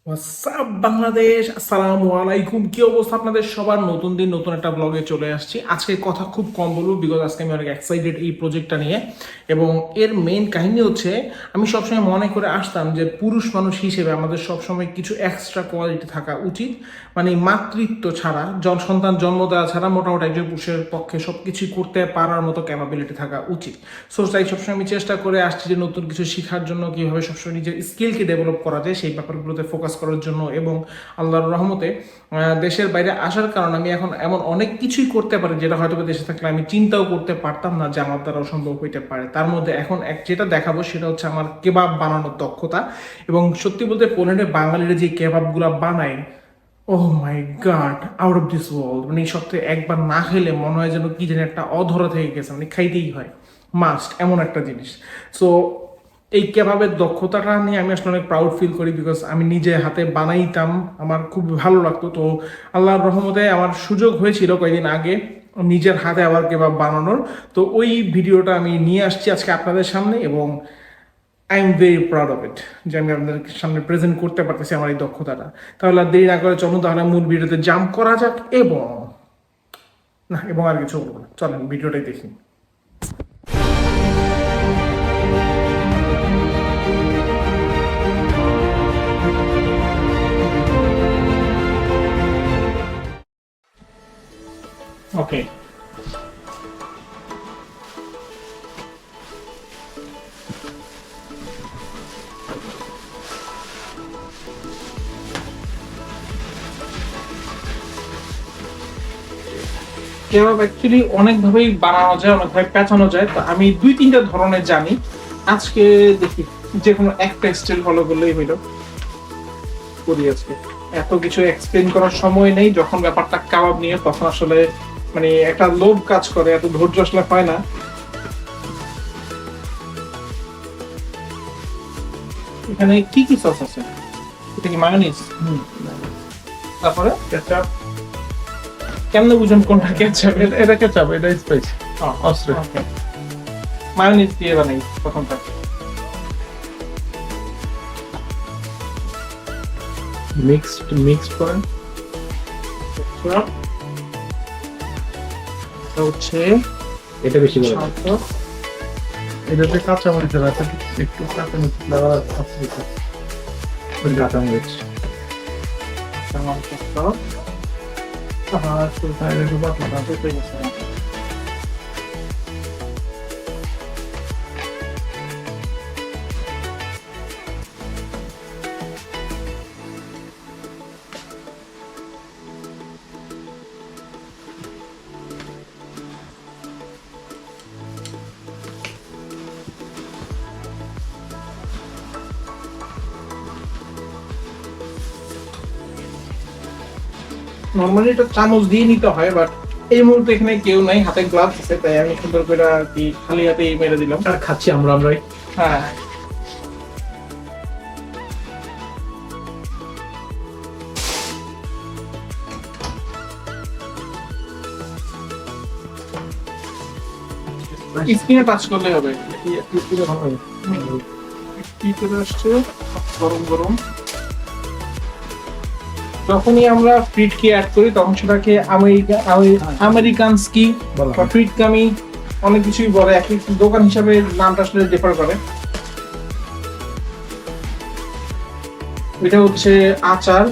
WhatsApp Bangladesh, আসসালামু আলাইকুম। কি অবস্থা আপনাদের সবার? নতুন দিন নতুন একটা ব্লগে চলে আসছি। আজকে কথা খুব কম বলবো, বিকজ আজকে আমি অনেক এক্সাইটেড এই প্রজেক্টটা নিয়ে। এবং এর মেইন কাহিনী হচ্ছে, আমি সবসময় মনে করে আসতাম যে পুরুষ মানুষ হিসেবে আমাদের সবসময় কিছু এক্সট্রা কোয়ালিটি থাকা উচিত। মানে মাতৃত্ব ছাড়া, সন্তান জন্ম দেওয়া ছাড়া মোটামুটি একজন পুরুষের পক্ষে সব কিছুই করতে পারার মতো ক্যাপাবিলিটি থাকা উচিত। সো তাই সবসময় আমি চেষ্টা করে আসছি যে নতুন কিছু শেখার জন্য, কীভাবে সবসময় নিজের স্কিলকে ডেভেলপ করা যায় সেই ব্যাপারগুলোতে ফোকাস করার জন্য। এবং আল্লাহর রহমতে দেশের বাইরে আসার কারণে আমি এখন এমন অনেক কিছুই করতে পারি যেটা হয়তো দেশে থাকলে আমি চিন্তাও করতে পারতাম না যে আমার দ্বারা সম্ভব হইতে পারে। তার মধ্যে এখন যেটা দেখাবো সেটা হচ্ছে আমার কেবাব বানানোর দক্ষতা। এবং সত্যি বলতে পোল্যান্ডে বাঙালিরা যে কেবাবগুলো বানায়, oh my God, out of this world. মানে এই সপ্তাহে একবার না খেলে মনে হয় যেন কি জানি একটা অধরা থেকে গেছে, মানে খাইতেই হয়, মাস্ট, এমন একটা জিনিস। সো এই কেভাবে দক্ষতাটা নিয়ে আমি আসলে অনেক প্রাউড ফিল করি, বিকজ আমি নিজে হাতে বানাইতাম, আমার খুব ভালো লাগতো। তো আল্লাহর রহমতে আমার সুযোগ হয়েছিল কয়েকদিন আগে নিজের হাতে আবার কেভাব বানানোর। তো ওই ভিডিওটা আমি নিয়ে আসছি আজকে আপনাদের সামনে, এবং I am very proud of it যে আমি আপনাদের সামনে প্রেজেন্ট করতে পারতেছি আমার এই দক্ষতাটা। তাহলে আর দেরি না করে চলুন তাহলে মূল ভিডিওতে জাম্প করা যাক। এবং না, এবং আর কিছু বলবো না, চলেন ভিডিওটাই দেখি। ওকে, কেবাব অ্যাকচুয়ালি অনেকভাবেই বানানো যায়, অনেকভাবে পেঁচানো যায়। তো আমি 2-3টা ধরনের জানি। আজকে দেখি যে কোনো একটা স্টাইল ফলো করলেই হইলো, করি আজকে। এত কিছু এক্সপ্লেন করার সময় নেই, যখন ব্যাপারটা কাবাব নিয়ে তখন আসলে মানে একটা লোভ কাজ করে, এত ধৈর্য আসলে হয় না। এখানে কি কি সস আছে? এটা কি মায়োনিজ? তারপরে কেচাপ। কেমনে বুঝুন কোনটা কেচাপ? এটা কেচাপ, এটা স্পাইস অস্ত্রে। ওকে, মায়োনিজ দিয়ে বানাই প্রথমটা। মিক্সড করেন। হচ্ছে এটা বেশি করে সাত, এটাতে কাঁচা মরিচ আছে, একটু কাঁচা মরিচ দেওয়া আছে। কাঁচা মরিচ একটু পাতলা নর্মালি এটা চামচ দিয়ে নিতে হয়, বাট এই মুহূর্তে এখানে কেউ নাই, হাতে গ্লাভস আছে, তাই আমি সুন্দর করে আর কি খালি হাতেই মেরে দিলাম। আর খাচ্ছি আমরাই। হ্যাঁ, স্কিনে টাচ করলে হবে। কি করে আসছে, গরম গরম। যখনই আমরা ফ্রিট কি অ্যাড করি তখন সেটাকে আমেরিকান স্কি বা ফ্রিট কামি অনেক কিছুই বলে, এক এক দোকান হিসাবে নামটা আসলে ডিফার করে। এটা হচ্ছে আচার,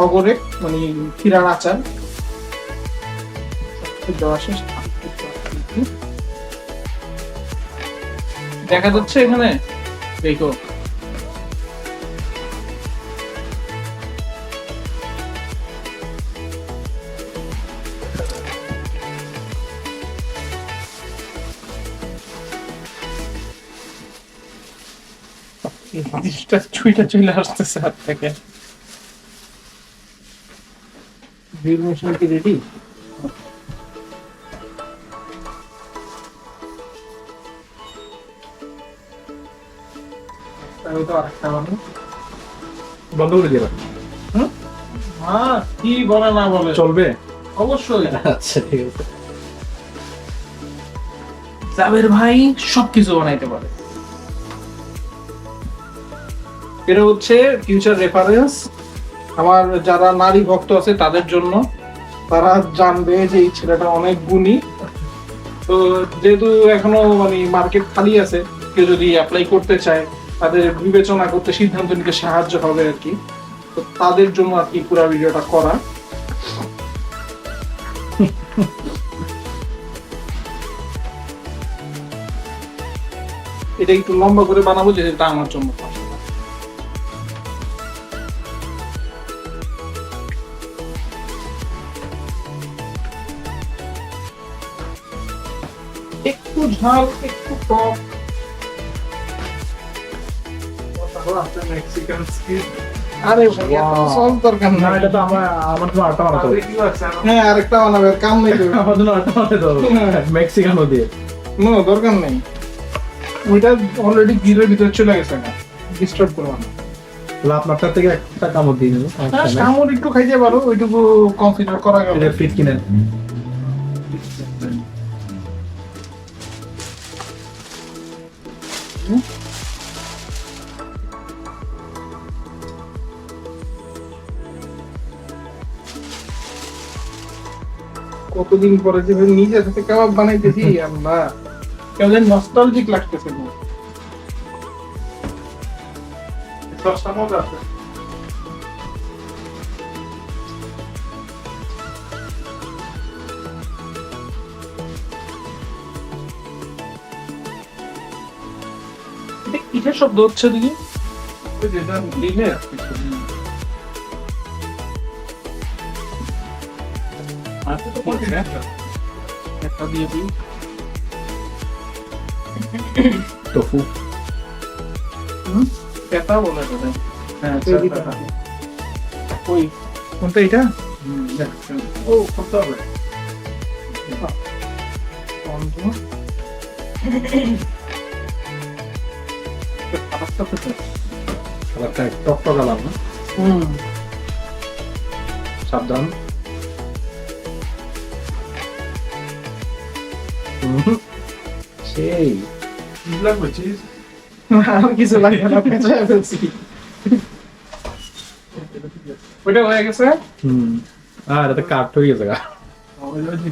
অগরে মানে ক্ষীরার আচার। দেখা যাচ্ছে এখানে, দেখো জিনিসটা ছুঁইটা চলে আসতেছে হাত থেকে। গ্রিল মেশিন কি রেডি? তাহলে তো আরেকটা বানাবো। বন্ধ করে দিলাম। হ্যাঁ, কি বলে না বলে চলবে? অবশ্যই। আচ্ছা, ঠিক আছে। জাবের ভাই সবকিছু বানাইতে পারে। এটা হচ্ছে ফিউচার রেফারেন্স, আমার যারা নারী ভক্ত আছে তাদের জন্য। তারা জানবে যে এই ছেলেটা অনেক গুণী। তো যেহেতু এখনো মানে মার্কেট খালি আছে, কেউ যদি অ্যাপ্লাই করতে চায় তাদের বিবেচনা করতে, সিদ্ধান্ত নিতে সাহায্য হবে আর কি। তো তাদের জন্য আর কি পুরো ভিডিওটা করা। এটা একটু লম্বা করে বানাবো যেটা আমার জন্য। একটু ঝাল, একটু টক। Mexican skill. আরে ভাই এত সস দরকার না, না। এটা তো আমার জন্য আটা বানাতে হবে। হ্যাঁ আরেকটা বানাবে, কাম নেই তো। আমার জন্য আটা বানাতে হবে মেক্সিকানো দিয়ে। নো দরকার নেই, ওইটা অলরেডি গিরের ভিতরে চলে গেছে না, ডিস্টার্ব করবো না। তাহলে আপনারটা থেকে একটা কামড় দিয়ে নেবো। কামড় একটু খাইতে পারো, ওইটুকু কনসিডার করা গেল। এটা ফিট কিনে কতদিন পরে যে নিজে হাতে কাবাব বানাইতেছি, আল্লাহ কেমন নস্টালজিক লাগতেছে। সসটা মজা আছে। এটা কিসের শব্দ হচ্ছে দিদি? ওই যেটা লিনের একটা দিয়ে দিই। tofu। পেতা বলে এটা। হ্যাঁ, তৈরি পেতা। ওই কোনটা এটা? ও করতে হবে। খাবারটা টক টক আলাম না? সাবধান। সেই লাগবে চিজ? আর কিছু লাগবে না, পেঁচায় ফেলছি। ওইটা হয়ে গেছে। আর এটা কাট হয়ে গেছে গা। ওই যে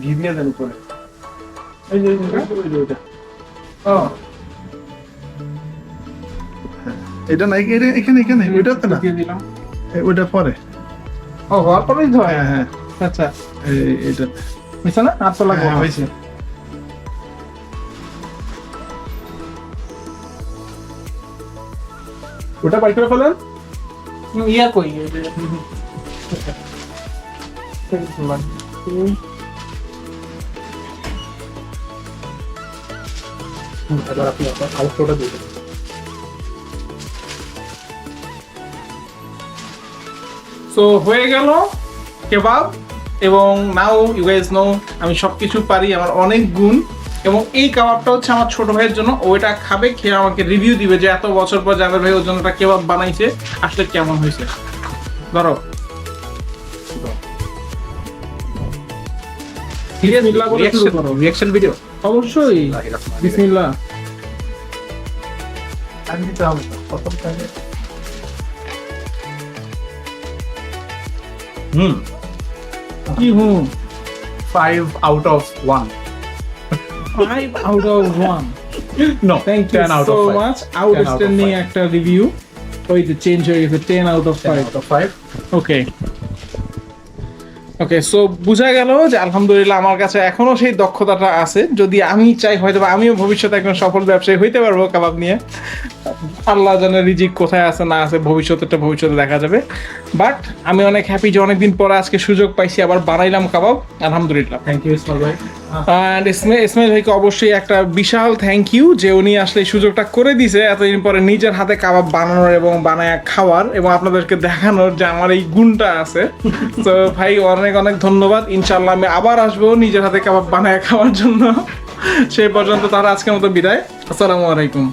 ঘি দিয়ে দেন উপরে। এই যে ওইটা। ও এটা নাই এখানে ওইটাতে না, দিয়ে দিলাম। ওইটা পরে। ও হওয়ার পরেই তো হয়। হ্যাঁ আচ্ছা এটা হয়েছে না? আর তো লাগবে না। হয়েছে। ওটা বাই করে ফেলেন। ইয়া কই এবার আপনি আপনার আউটফোটা দিয়ে দেবেন। সো হয়ে গেল কেবাব। এবং নাও ইউ গাইজ নো আমি সবকিছু পারি, আমার অনেক গুণ। এবং এই কাবাবটা হচ্ছে আমার ছোট ভাইয়ের জন্য, ওইটা খাবে, খেয়ে আমাকে রিভিউ দিবে যে এত বছর পর জাভেদ ভাই ওর জন্য একটা কেবাব বানাইছে, আসলে কেমন হয়েছে। ধরো বিসমিল্লাহ বলে শুরু করো। রিঅ্যাকশন ভিডিও অবশ্যই বিসমিল্লাহ। আমি দিতে হবে তো, প্রথম টাইমে। কি হুম 5 out of 1। 5 out of 1। No, thank you 10 out so of 5। Much. Outstanding একটা রিভিউ। ওই যে চেঞ্জ হয়ে গেছে, 10 out of 10 5। out of 5। Okay okay, so বোঝা গেল যে আলহামদুলিল্লাহ আমার কাছে এখনো সেই দক্ষতাটা আছে। যদি আমি চাই হয়তো বা আমিও ভবিষ্যতে একজন সফল ব্যবসায়ী হইতে পারবো কাবাব নিয়ে। আল্লাহ জানে রিজিক কোথায় আছে না আছে, ভবিষ্যতে দেখা যাবে। বাট আমি অনেক হ্যাপি যে অনেকদিন পরে আজকে সুযোগ পাইছি, আবার বানাইলাম কাবাব, আলহামদুলিল্লাহ। থ্যাংক ইউ ইসমাইল ভাই। অ্যান্ড ইসমাইল ভাইকে অবশ্যই একটা বিশাল থ্যাংক ইউ যে উনি আসলে এই সুযোগটা করে দিছে এতদিন পরে নিজের হাতে কাবাব বানানোর এবং বানায় খাওয়ার এবং আপনাদেরকে দেখানোর যে আমার এই গুণটা আছে। তো ভাই অনেক অনেক ধন্যবাদ। ইনশাল্লাহ আমি আবার আসবো নিজের হাতে কাবাব বানায় খাওয়ার জন্য। সেই পর্যন্ত তারা আজকের মতো বিদায়। আসসালামু আলাইকুম।